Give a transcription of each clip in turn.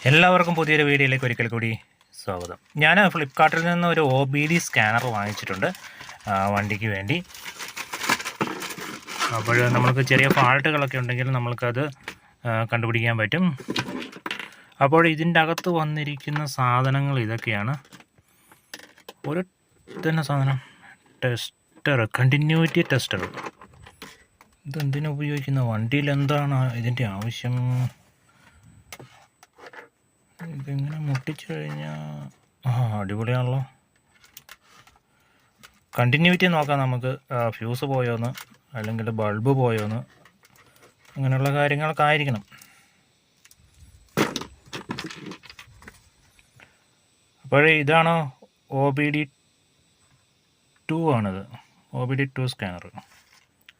എല്ലാവർക്കും പുതിയൊരു വീഡിയോയിലേക്ക് ഒരിക്കൽ കൂടി സ്വാഗതം. ഞാൻ ഫ്ലിപ്കാർട്ടിൽ നിന്ന് ഒരു OBD സ്കാനർ വാങ്ങിച്ചിട്ടുണ്ട് വണ്ടിക്ക് വേണ്ടി. അപ്പോൾ നമുക്ക് ചെറിയ ഫാൾട്ടുകളൊക്കെ ഉണ്ടെങ്കിൽ നമ്മൾക്കത് കണ്ടുപിടിക്കാൻ പറ്റും. അപ്പോൾ ഇതിൻ്റെ അകത്ത് വന്നിരിക്കുന്ന സാധനങ്ങൾ ഇതൊക്കെയാണ്. ഒരു തന്നെ സാധനം ടെസ്റ്റർ, കണ്ടിന്യൂറ്റി ടെസ്റ്റർ. ഇതെന്തിനാ ഉപയോഗിക്കുന്ന, വണ്ടിയിൽ എന്താണ് ഇതിൻ്റെ ആവശ്യം? ഇതിങ്ങനെ മുട്ടിച്ചു കഴിഞ്ഞാൽ അടിപൊളിയാണല്ലോ. കണ്ടിന്യൂറ്റി നോക്കാം നമുക്ക്, ഫ്യൂസ് പോയോന്ന് അല്ലെങ്കിൽ ബൾബ് പോയോന്ന്, അങ്ങനെയുള്ള കാര്യങ്ങളൊക്കെ ആയിരിക്കണം. അപ്പോൾ ഇതാണ് OBD2 ആണിത്. OBD2 സ്കാനർ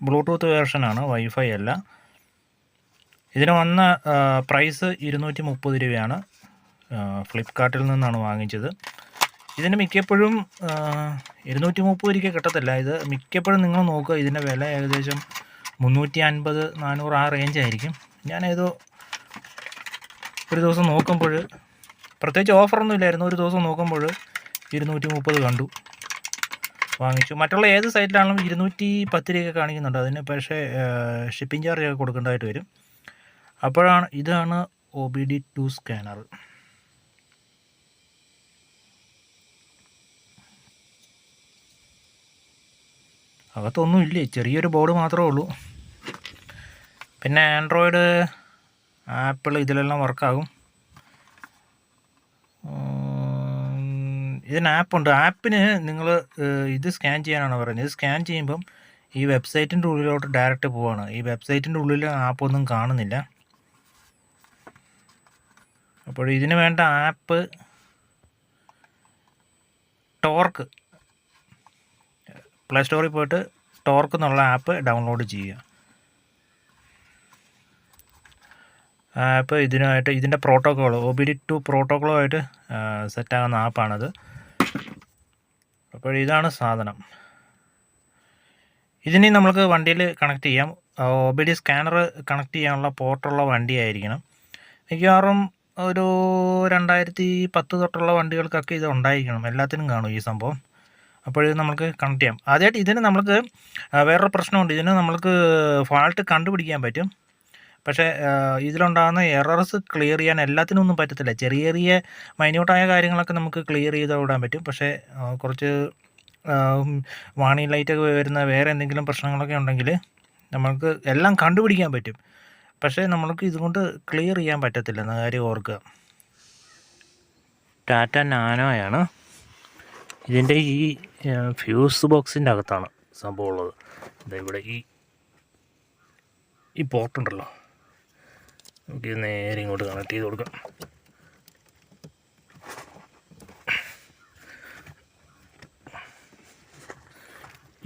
ബ്ലൂടൂത്ത് വേർഷനാണ്, വൈഫൈ അല്ല. ഇതിന് വന്ന പ്രൈസ് 230 രൂപയാണ്. ഫ്ലിപ്കാർട്ടിൽ നിന്നാണ് വാങ്ങിച്ചത്. ഇതിന് മിക്കപ്പോഴും 230 രൂപയ്ക്ക് കിട്ടത്തില്ല. ഇത് മിക്കപ്പോഴും നിങ്ങൾ നോക്കുക, ഇതിൻ്റെ വില ഏകദേശം 350-400 ആ റേഞ്ച് ആയിരിക്കും. ഞാനേതോ ഒരു ദിവസം നോക്കുമ്പോൾ, പ്രത്യേകിച്ച് ഓഫറൊന്നും ഇല്ലായിരുന്നു, ഒരു ദിവസം നോക്കുമ്പോൾ 230 കണ്ടു, വാങ്ങിച്ചു. മറ്റുള്ള ഏത് സൈറ്റിലാണെങ്കിലും 210 രൂപയൊക്കെ കാണിക്കുന്നുണ്ട്. അതിന് പക്ഷേ ഷിപ്പിംഗ് ചാർജ് ഒക്കെ കൊടുക്കേണ്ടതായിട്ട് വരും. ഇതാണ് OBD2 സ്കാനർ. അകത്തൊന്നും ഇല്ലേ, ചെറിയൊരു ബോർഡ് മാത്രമേ ഉള്ളൂ. പിന്നെ ആൻഡ്രോയിഡ്, ആപ്പിൾ ഇതിലെല്ലാം വർക്കാകും. ഇതിന് ആപ്പുണ്ട്. ആപ്പിന് നിങ്ങൾ ഇത് സ്കാൻ ചെയ്യാനാണ് പറയുന്നത്. ഇത് സ്കാൻ ചെയ്യുമ്പം ഈ വെബ്സൈറ്റിൻ്റെ ഉള്ളിലോട്ട് ഡയറക്റ്റ് പോവാണ്. ഈ വെബ്സൈറ്റിൻ്റെ ഉള്ളിൽ ആപ്പൊന്നും കാണുന്നില്ല. അപ്പോൾ ഇതിന് വേണ്ട ആപ്പ് ടോർക്ക്, പ്ലേ സ്റ്റോറിൽ പോയിട്ട് ടോർക്ക് എന്നുള്ള ആപ്പ് ഡൗൺലോഡ് ചെയ്യുക. ആപ്പ് ഇതിൻ്റെ പ്രോട്ടോക്കോൾ, OBD2 പ്രോട്ടോക്കോളുമായിട്ട് സെറ്റാകുന്ന ആപ്പാണത്. അപ്പോൾ ഇതാണ് സാധനം. ഇതിനി നമ്മൾക്ക് വണ്ടിയിൽ കണക്ട് ചെയ്യാം. OBD സ്കാനർ കണക്ട് ചെയ്യാനുള്ള പോർട്ടുള്ള വണ്ടിയായിരിക്കണം. മിക്കവാറും ഒരു 2010 തൊട്ടുള്ള വണ്ടികൾക്കൊക്കെ ഇത് ഉണ്ടായിരിക്കണം. എല്ലാത്തിനും കാണും ഈ സംഭവം. അപ്പോൾ ഇത് നമുക്ക് കണക്ട് ചെയ്യാം. ആദ്യമായിട്ട് ഇതിന് നമ്മൾക്ക് വേറൊരു പ്രശ്നമുണ്ട്. ഇതിന് നമ്മൾക്ക് ഫാൾട്ട് കണ്ടുപിടിക്കാൻ പറ്റും. പക്ഷേ ഇതിലുണ്ടാകുന്ന എറർസ് ക്ലിയർ ചെയ്യാൻ എല്ലാത്തിനും ഒന്നും പറ്റത്തില്ല. ചെറിയ ചെറിയ മൈന്യൂട്ടായ കാര്യങ്ങളൊക്കെ നമുക്ക് ക്ലിയർ ചെയ്ത് വിടാൻ പറ്റും. പക്ഷേ കുറച്ച് വാണിംഗ് ലൈറ്റൊക്കെ വരുന്ന വേറെ എന്തെങ്കിലും പ്രശ്നങ്ങളൊക്കെ ഉണ്ടെങ്കിൽ നമുക്ക് എല്ലാം കണ്ടുപിടിക്കാൻ പറ്റും. പക്ഷേ നമ്മൾക്ക് ഇതുകൊണ്ട് ക്ലിയർ ചെയ്യാൻ പറ്റത്തില്ല എന്ന കാര്യം ഓർക്കുക. ടാറ്റ നാനോയാണ്. ഇതിൻ്റെ ഈ ഫ്യൂസ് ബോക്സിൻ്റെ അകത്താണ് സംഭവം ഉള്ളത്. ഇവിടെ ഈ പോർട്ടുണ്ടല്ലോ, നമുക്ക് നേരെ ഇങ്ങോട്ട് കണക്ട് ചെയ്ത് കൊടുക്കാം.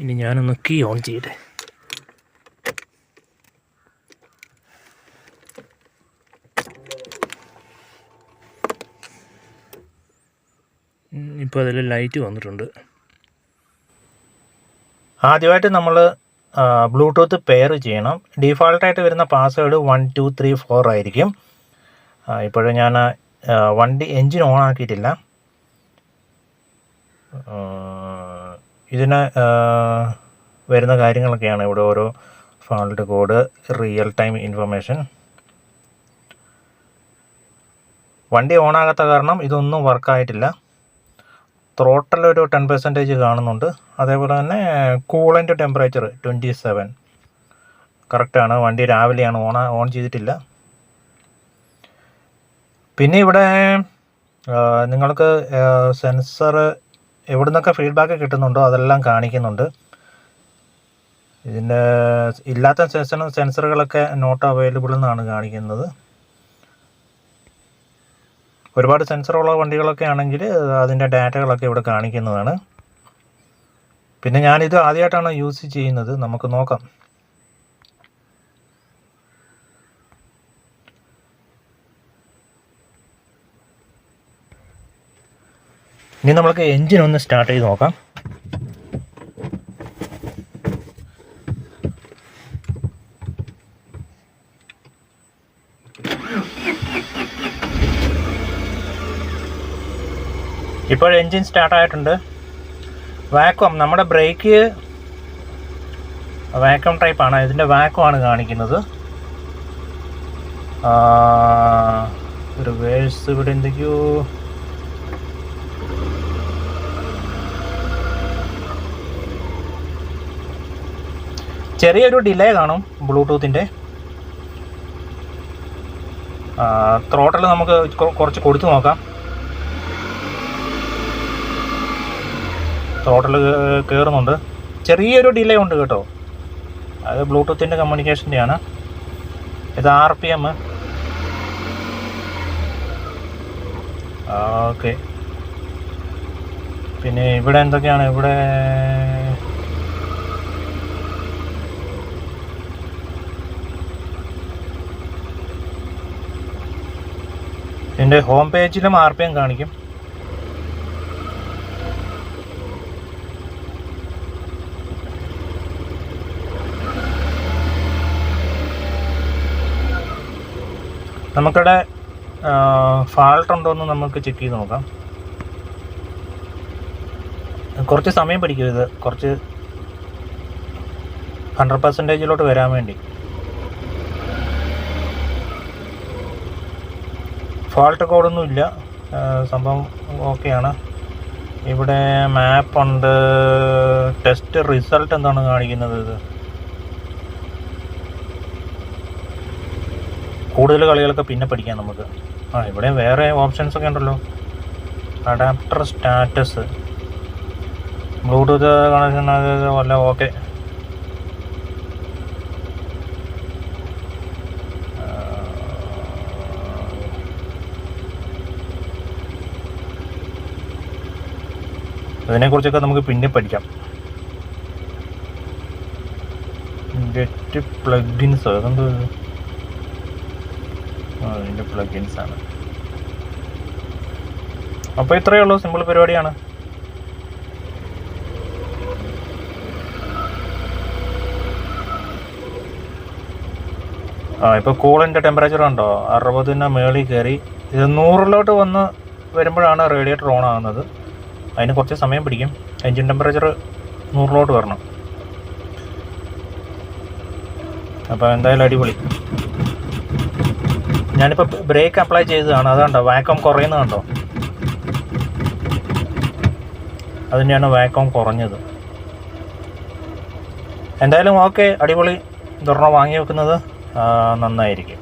ഇനി ഞാനൊന്ന് കീ ഓൺ ചെയ്യട്ടെ. ഇപ്പോൾ അതിൽ ലൈറ്റ് വന്നിട്ടുണ്ട്. ആദ്യമായിട്ട് നമ്മൾ ബ്ലൂടൂത്ത് പെയർ ചെയ്യണം. ഡീഫാൾട്ടായിട്ട് വരുന്ന പാസ്വേഡ് 1234 ആയിരിക്കും. ഇപ്പോഴും ഞാൻ വണ്ടി എൻജിൻ ഓൺ ആക്കിയിട്ടില്ല. ഇതിന് വരുന്ന കാര്യങ്ങളൊക്കെയാണ് ഇവിടെ ഓരോ fault code, real time information. വണ്ടി ഓണാകാത്ത കാരണം ഇതൊന്നും വർക്കായിട്ടില്ല. ത്രോട്ടൽ ഒരു 10% കാണുന്നുണ്ട്. അതേപോലെ തന്നെ കൂളൻ്റ് ടെമ്പറേച്ചർ 27 കറക്റ്റാണ്. വണ്ടി രാവിലെയാണ്, ഓൺ ചെയ്തിട്ടില്ല. പിന്നെ ഇവിടെ നിങ്ങൾക്ക് സെൻസർ എവിടെ നിന്നൊക്കെ ഫീഡ്ബാക്ക് കിട്ടുന്നുണ്ടോ അതെല്ലാം കാണിക്കുന്നുണ്ട്. ഇതിൻ്റെ ഇല്ലാത്ത സെൻസറുകളൊക്കെ നോട്ട് അവൈലബിൾ എന്നാണ് കാണിക്കുന്നത്. ഒരുപാട് സെൻസറുള്ള വണ്ടികളൊക്കെ ആണെങ്കിൽ അതിൻ്റെ ഡാറ്റകളൊക്കെ ഇവിടെ കാണിക്കുന്നതാണ്. പിന്നെ ഞാനിത് ആദ്യമായിട്ടാണ് യൂസ് ചെയ്യുന്നത്. നമുക്ക് നോക്കാം. ഇനി നമ്മൾക്ക് എൻജിൻ ഒന്ന് സ്റ്റാർട്ട് ചെയ്ത് നോക്കാം. ഇപ്പോൾ എൻജിൻ സ്റ്റാർട്ടായിട്ടുണ്ട്. വാക്വം, നമ്മുടെ ബ്രേക്ക് വാക്വം ടൈപ്പാണ്. ഇതിൻ്റെ വാക്വമാണ് കാണിക്കുന്നത്. റിവേഴ്സ് ഇവിടെ എന്തൊക്കെയോ ചെറിയൊരു ഡിലേ കാണും ബ്ലൂടൂത്തിൻ്റെ. ത്രോട്ടിൽ നമുക്ക് കുറച്ച് കൊടുത്തു നോക്കാം. ത്രോട്ടിൽ കയറുന്നുണ്ട്. ചെറിയൊരു ഡിലേ ഉണ്ട് കേട്ടോ. അത് ബ്ലൂടൂത്തിൻ്റെ കമ്മ്യൂണിക്കേഷൻ്റെയാണ്. ഇത് RPM. ഓക്കെ. പിന്നെ ഇവിടെ എന്തൊക്കെയാണ്? ഇവിടെ ഇതിൻ്റെ ഹോം പേജിലും RPM കാണിക്കും. നമുക്കിവിടെ ഫാൾട്ട് ഉണ്ടോയെന്ന് നമുക്ക് ചെക്ക് ചെയ്ത് നോക്കാം. കുറച്ച് സമയം പിടിക്കും ഇത്, കുറച്ച് 100% വരാൻ വേണ്ടി. ഫാൾട്ട് കോഡൊന്നും ഇല്ല, സംഭവം ഓക്കെയാണ്. ഇവിടെ മാപ്പുണ്ട്. ടെസ്റ്റ് റിസൾട്ട് എന്താണ് കാണിക്കുന്നത്? ഇത് കൂടുതൽ കളികളൊക്കെ പിന്നെ പഠിക്കാം നമുക്ക്. ഇവിടെ വേറെ ഓപ്ഷൻസ് ഒക്കെ ഉണ്ടല്ലോ. അഡാപ്റ്റർ സ്റ്റാറ്റസ്, ബ്ലൂടൂത്ത് കണക്ഷൻ വല്ല ഓക്കെ. അതിനെക്കുറിച്ചൊക്കെ നമുക്ക് പിന്നെ പഠിക്കാം. ഗെറ്റ് പ്ലഗിൻസ്, അതെന്ത്? അതിൻ്റെ പ്ലഗിൻസാണ്. അപ്പോൾ ഇത്രയേ ഉള്ളൂ, സിമ്പിൾ പരിപാടിയാണ്. ഇപ്പോൾ കൂളിൻ്റെ ടെമ്പറേച്ചർ ഉണ്ടോ? 60 മേളിൽ കയറി. ഇത് 100 വന്ന് വരുമ്പോഴാണ് റേഡിയേറ്റർ ഓൺ ആകുന്നത്. അതിന് കുറച്ച് സമയം പിടിക്കും. എൻജിൻ ടെമ്പറേച്ചർ 100 വരണം. അപ്പോൾ എന്തായാലും അടിപൊളി. ഞാനിപ്പോൾ ബ്രേക്ക് അപ്ലൈ ചെയ്തതാണ്. അതുകൊണ്ടോ വാക്വം കുറയുന്നത് കണ്ടോ? അതിൻ്റെയാണ് വാക്വം കുറഞ്ഞത്. എന്തായാലും ഓക്കെ, അടിപൊളി. ഇതൊരെണ്ണം വാങ്ങി വെക്കുന്നത് നന്നായിരിക്കും.